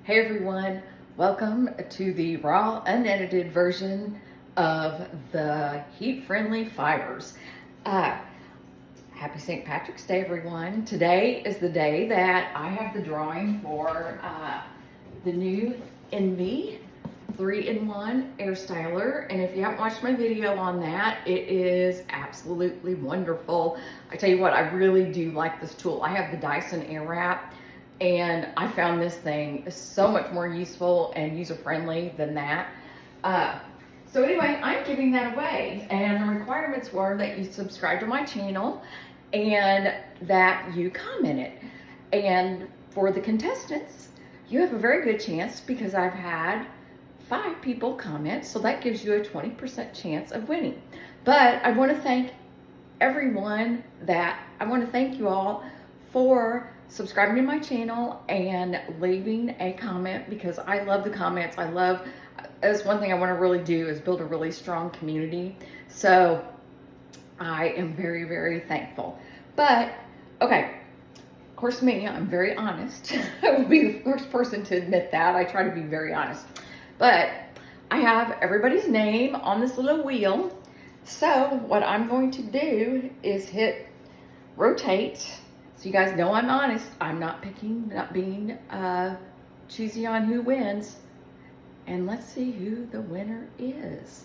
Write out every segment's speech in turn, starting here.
Hey everyone, welcome to the raw unedited version of the heat-friendly fibers. Happy St. Patrick's Day everyone. Today is the day that I have the drawing for the new Envy 3-in-1 air styler, and if you haven't watched my video on that, it is absolutely wonderful. I tell you what, I really do like this tool. I have the Dyson Airwrap, and I found this thing so much more useful and user-friendly than that. So anyway, I'm giving that away, and the requirements were that you subscribe to my channel and that you comment it. And for the contestants, you have a very good chance because I've had 5 people comment, so that gives you a 20% chance of winning. But I want to thank everyone I want to thank you all for subscribing to my channel and leaving a comment, because I love the comments. That's one thing I want to really do, is build a really strong community. So I am very, very thankful. But okay, of course I'm very honest. I will be the first person to admit that. I try to be very honest. But I have everybody's name on this little wheel. So what I'm going to do is hit rotate. So you guys know I'm honest. I'm not being cheesy on who wins. And let's see who the winner is.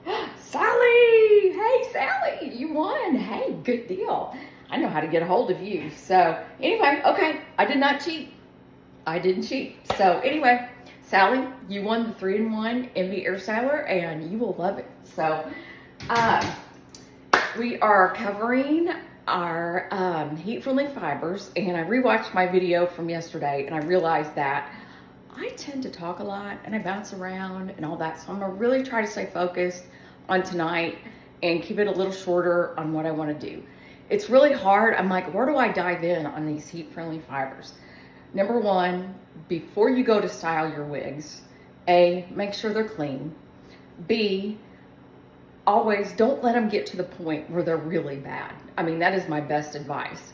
Sally! Hey, Sally, you won. Hey, good deal. I know how to get a hold of you. So anyway, okay, I did not cheat. I didn't cheat. So anyway, Sally, you won the 3-in-1 Envy air styler, and you will love it. So we are covering our heat-friendly fibers, and I rewatched my video from yesterday, and I realized that I tend to talk a lot and I bounce around and all that. So I'm gonna really try to stay focused on tonight and keep it a little shorter on what I want to do. It's really hard. I'm like, where do I dive in on these heat-friendly fibers? Number one, before you go to style your wigs, A, make sure they're clean. B, always don't let them get to the point where they're really bad. I mean, that is my best advice.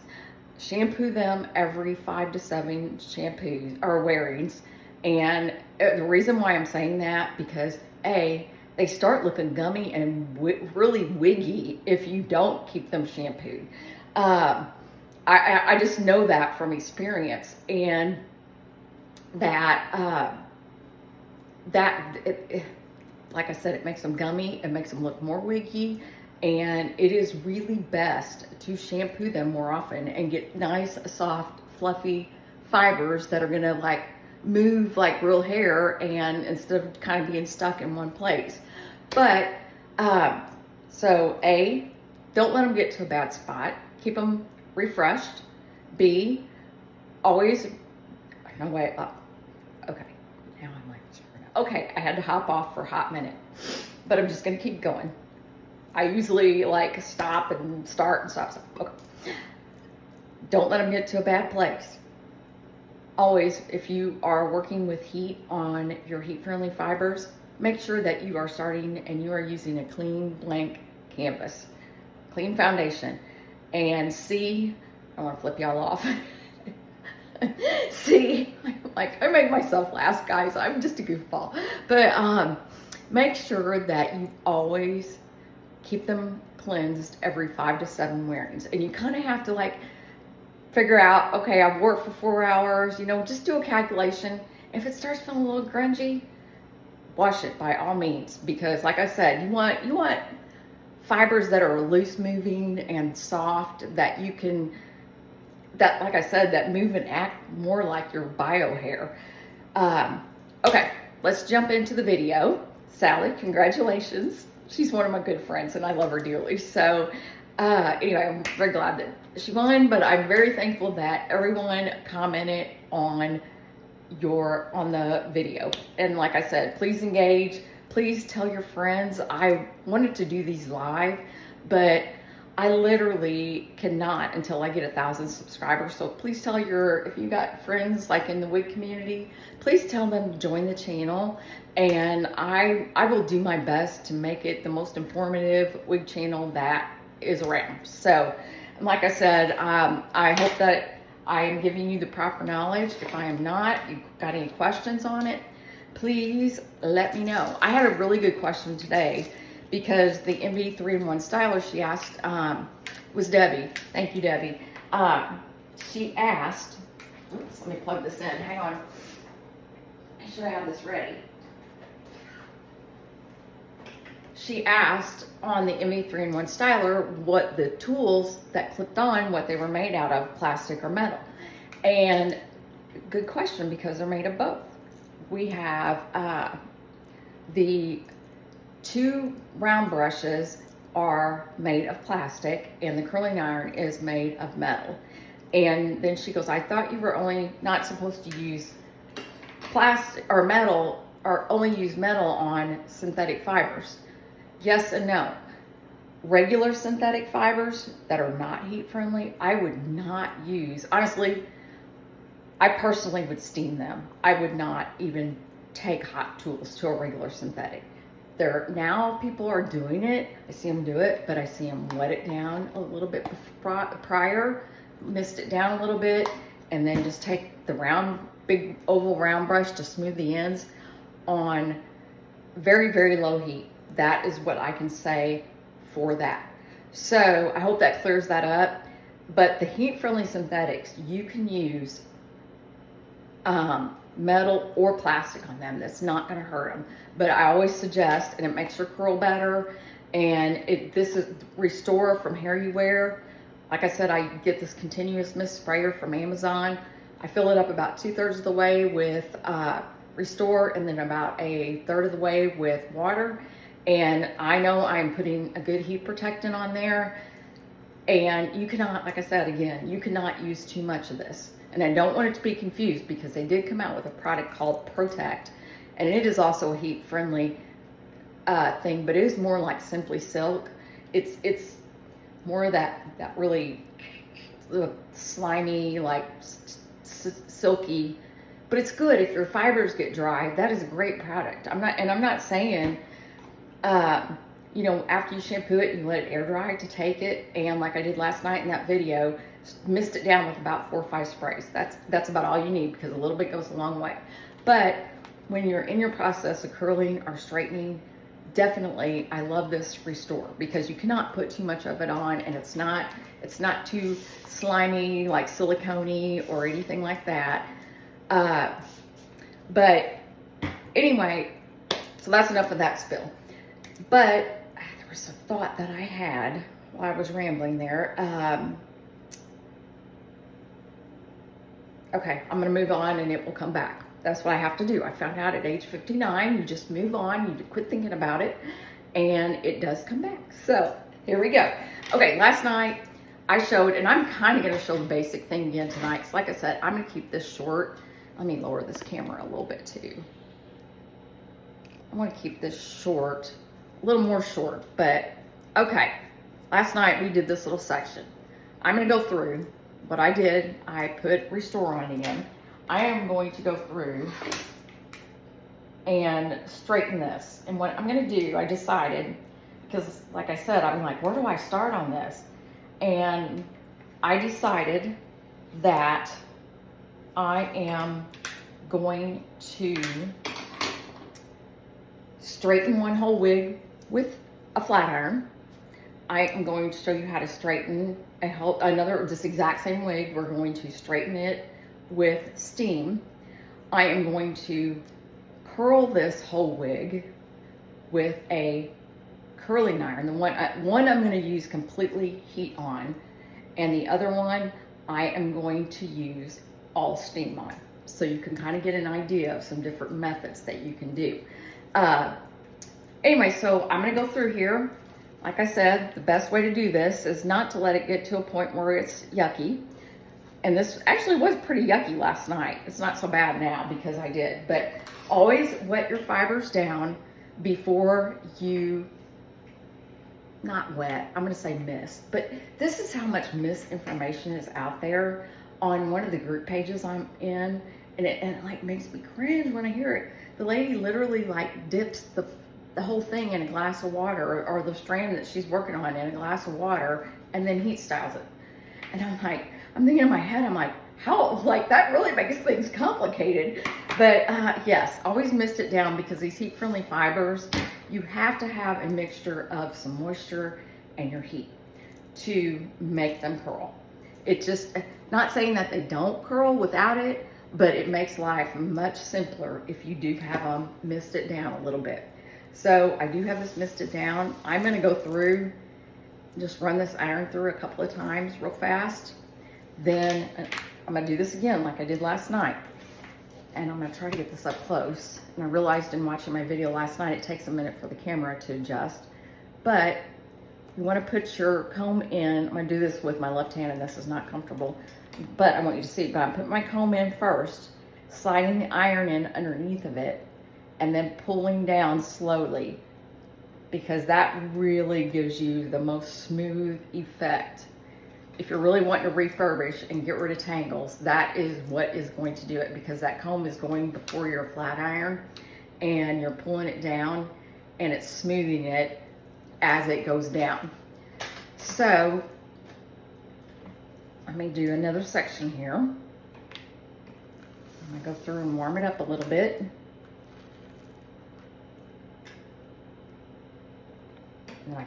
Shampoo them every 5 to 7 shampoos or wearings. And the reason why I'm saying that, because A, they start looking gummy and really wiggy if you don't keep them shampooed. I just know that from experience, and like I said, it makes them gummy, it makes them look more wiggy, and it is really best to shampoo them more often and get nice, soft, fluffy fibers that are gonna like move like real hair, and instead of kind of being stuck in one place. But so A, don't let them get to a bad spot. Keep them refreshed. B, always, no way up. Okay, now I'm like, okay, I had to hop off for a hot minute, but I'm just gonna keep going. I usually like stop and start and stop. Okay. Don't let them get to a bad place. Always, if you are working with heat on your heat-friendly fibers, make sure that you are starting and you are using a clean blank canvas, clean foundation. And C, I want to flip y'all off. C, like I make myself laugh, guys. I'm just a goofball. But make sure that you always keep them cleansed every 5 to 7 wearings. And you kind of have to like figure out, okay, I've worked for 4 hours, you know, just do a calculation. If it starts feeling a little grungy, wash it by all means, because like I said, you want fibers that are loose moving and soft, that you can, that like I said, that move and act more like your bio hair. Okay, let's jump into the video. Sally, congratulations. She's one of my good friends and I love her dearly. So anyway, I'm very glad that she won, but I'm very thankful that everyone commented on the video. And like I said, please engage, please tell your friends. I wanted to do these live, but I literally cannot until I get 1,000 subscribers. So please tell if you got friends like in the wig community, please tell them to join the channel, and I will do my best to make it the most informative wig channel that is around. So like I said, I hope that I am giving you the proper knowledge. If I am not, you got any questions on it, please let me know. I had a really good question today because the MV 3-in-1 styler she asked was Debbie. Thank you, Debbie. She asked, oops, let me plug this in. Hang on. I should have this ready. She asked on the MV 3-in-1 styler what the tools that clipped on, what they were made out of, plastic or metal. And good question, because they're made of both. We have the 2 round brushes are made of plastic and the curling iron is made of metal. And then she goes, I thought you were only not supposed to use plastic or metal, or only use metal on synthetic fibers. Yes and no. Regular synthetic fibers that are not heat friendly, I would not use. Honestly, I personally would steam them. I would not even take hot tools to a regular synthetic. Now people are doing it. I see them do it, but I see them wet it down a little bit prior, mist it down a little bit, and then just take the big oval round brush to smooth the ends on very, very low heat. That is what I can say for that. So I hope that clears that up. But the heat-friendly synthetics, you can use metal or plastic on them. That's not going to hurt them. But I always suggest, and it makes your curl better. And this is Restore from Hair You Wear. Like I said, I get this continuous mist sprayer from Amazon. I fill it up about 2/3 of the way with Restore, and then about 1/3 of the way with water. And I know I'm putting a good heat protectant on there. And you cannot, like I said, again, you cannot use too much of this. And I don't want it to be confused, because they did come out with a product called Protect. And it is also a heat friendly thing, but it is more like Simply Silk. It's more of that really slimy, like silky, but it's good if your fibers get dry. That is a great product. I'm not saying, you know, after you shampoo it, you let it air dry to take it, and like I did last night in that video, mist it down with about 4 or 5 sprays. That's about all you need, because a little bit goes a long way. But when you're in your process of curling or straightening, definitely I love this Restore, because you cannot put too much of it on, and it's not too slimy, like silicone-y or anything like that. But anyway, so that's enough of that spill. But there was a thought that I had while I was rambling there. Okay, I'm going to move on and it will come back. That's what I have to do. I found out at age 59, you just move on, you quit thinking about it, and it does come back. So here we go. Okay, last night I showed, and I'm kind of going to show the basic thing again tonight. Because like I said, I'm going to keep this short. Let me lower this camera a little bit too. I want to keep this short, a little more short, but okay. Last night we did this little section. I'm going to go through what I did. I put Restore on again. I am going to go through and straighten this. And what I'm going to do, I decided, because like I said, I'm like, where do I start on this? And I decided that I am going to straighten one whole wig with a flat iron. I am going to show you how to straighten this exact same wig. We're going to straighten it with steam. I am going to curl this whole wig with a curling iron. The one I'm going to use completely heat on, and the other one I am going to use all steam on. So you can kind of get an idea of some different methods that you can do. Anyway, so I'm going to go through here. Like I said, the best way to do this is not to let it get to a point where it's yucky. And this actually was pretty yucky last night. It's not so bad now because I did. But always wet your fibers down before you, not wet, I'm going to say mist. But this is how much misinformation is out there on one of the group pages I'm in. And it like makes me cringe when I hear it. The lady literally like dips the whole thing in a glass of water, or the strand that she's working on in a glass of water, and then heat styles it. And I'm like, I'm thinking in my head, I'm like, how, like, that really makes things complicated. But yes, always mist it down, because these heat-friendly fibers, you have to have a mixture of some moisture and your heat to make them curl. It just, not saying that they don't curl without it, but it makes life much simpler if you do have them misted down a little bit. So I do have this misted down. I'm gonna go through, just run this iron through a couple of times real fast. Then I'm gonna do this again like I did last night. And I'm gonna try to get this up close. And I realized in watching my video last night, it takes a minute for the camera to adjust. But you wanna put your comb in. I'm gonna do this with my left hand, and this is not comfortable, but I want you to see. But I'm putting my comb in first, sliding the iron in underneath of it, and then pulling down slowly, because that really gives you the most smooth effect. If you're really wanting to refurbish and get rid of tangles, that is what is going to do it, because that comb is going before your flat iron, and you're pulling it down and it's smoothing it as it goes down. So let me do another section here. I'm gonna go through and warm it up a little bit. And then I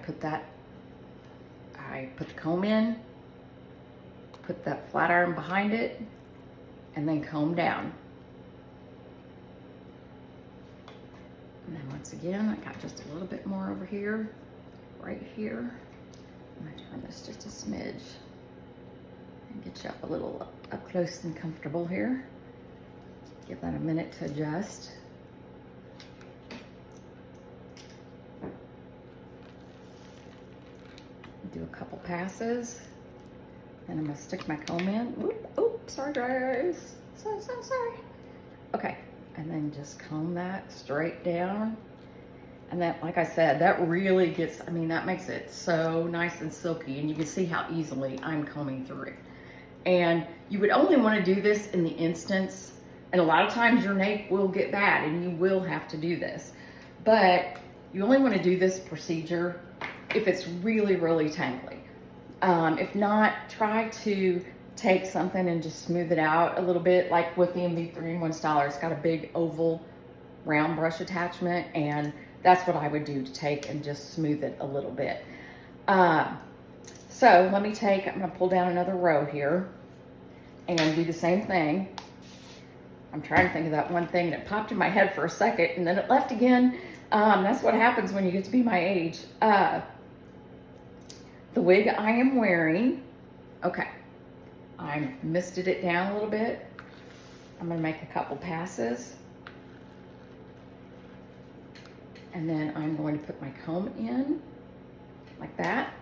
put the comb in, put that flat iron behind it, and then comb down. And then once again, I got just a little bit more over here, right here. I'm gonna turn this just a smidge and get you up a little up close and comfortable here. Give that a minute to adjust. Do a couple passes. Then I'm gonna stick my comb in. Oop, sorry guys. So sorry. Okay, and then just comb that straight down. And that, like I said, that really gets, I mean, that makes it so nice and silky, and you can see how easily I'm combing through it. And you would only want to do this in the instance, and a lot of times your nape will get bad and you will have to do this, but you only want to do this procedure if it's really, really tangly. If not, try to take something and just smooth it out a little bit, like with the MV 3-in-1 styler. It's got a big oval round brush attachment, and that's what I would do to take and just smooth it a little bit. So let me I'm gonna pull down another row here and do the same thing. I'm trying to think of that one thing that popped in my head for a second and then it left again. That's what happens when you get to be my age. The wig I am wearing, okay, I misted it down a little bit. I'm gonna make a couple passes. And then I'm going to put my comb in like that,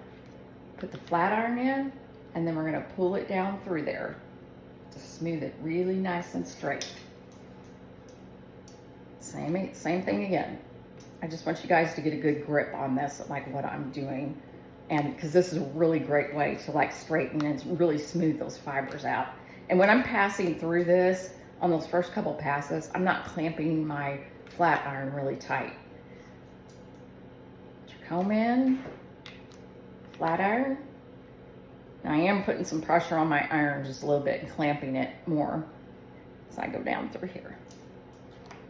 put the flat iron in, and then we're gonna pull it down through there to smooth it really nice and straight. Same thing again. I just want you guys to get a good grip on this, like what I'm doing. And because this is a really great way to like straighten and really smooth those fibers out. And when I'm passing through this, on those first couple passes, I'm not clamping my flat iron really tight. Put your comb in, flat iron. Now I am putting some pressure on my iron just a little bit and clamping it more as I go down through here.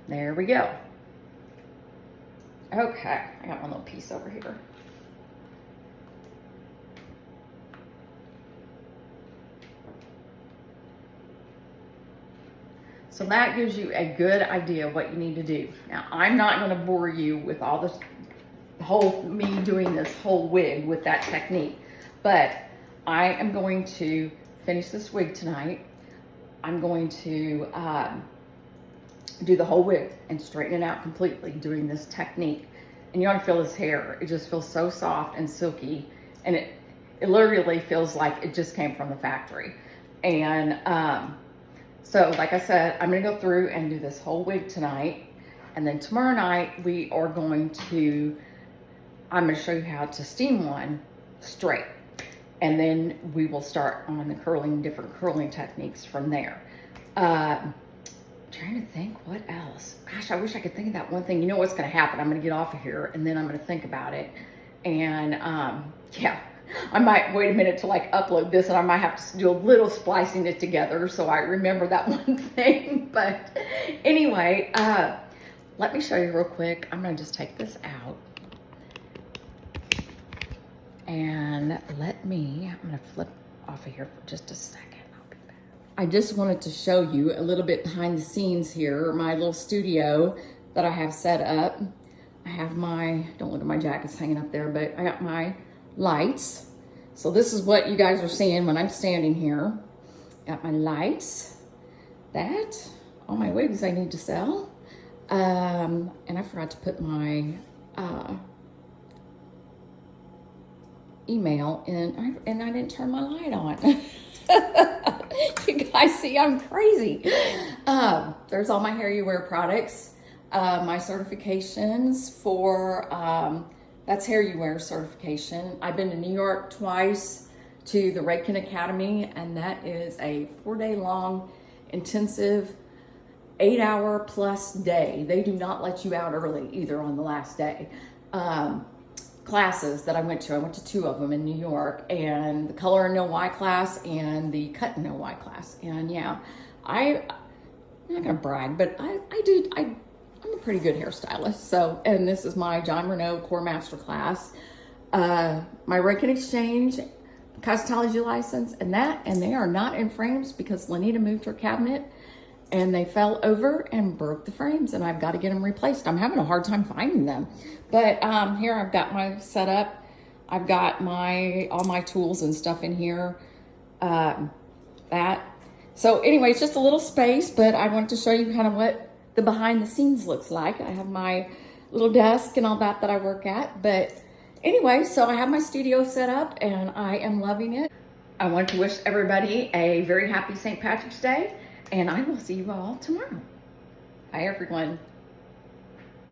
There we go. Okay, I got one little piece over here. So that gives you a good idea of what you need to do. Now, I'm not going to bore you with all this, me doing this whole wig with that technique, but I am going to finish this wig tonight. I'm going to do the whole wig and straighten it out completely doing this technique. And you want to feel this hair. It just feels so soft and silky, and it literally feels like it just came from the factory. And so like I said, I'm gonna go through and do this whole wig tonight. And then tomorrow night I'm gonna show you how to steam one straight. And then we will start on the different curling techniques from there. Trying to think what else. Gosh, I wish I could think of that one thing. You know what's gonna happen. I'm gonna get off of here and then I'm gonna think about it. And yeah, I might wait a minute to like upload this, and I might have to do a little splicing it together so I remember that one thing. But anyway, let me show you real quick. I'm gonna just take this out. And I'm gonna flip off of here for just a second. I'll be back. I just wanted to show you a little bit behind the scenes here, my little studio that I have set up. I have my, don't look at my jackets hanging up there, but I got my lights. So this is what you guys are seeing when I'm standing here. Got my lights, all my wigs I need to sell. And I forgot to put my email in, and I didn't turn my light on. You guys see I'm crazy. There's all my hair you wear products, my certifications for that's hair you wear certification. I've been to New York twice to the Rakin Academy, and that is a 4-day long intensive 8-hour plus day. They do not let you out early either on the last day. Classes that I went to 2 of them in New York, and the color and no why class and the cut and no why class. And yeah, I'm not gonna brag, but I'm a pretty good hairstylist. So, and this is my John Renault Core Master class, my Rakin Exchange cosmetology license, and they are not in frames because Lanita moved her cabinet and they fell over and broke the frames, and I've got to get them replaced. I'm having a hard time finding them. But here I've got my setup. I've got all my tools and stuff in here. So anyway, it's just a little space, but I wanted to show you kind of what the behind the scenes looks like. I have my little desk and all that I work at. But anyway, so I have my studio set up and I am loving it. I want to wish everybody a very happy St. Patrick's Day, and I will see you all tomorrow. Bye, everyone.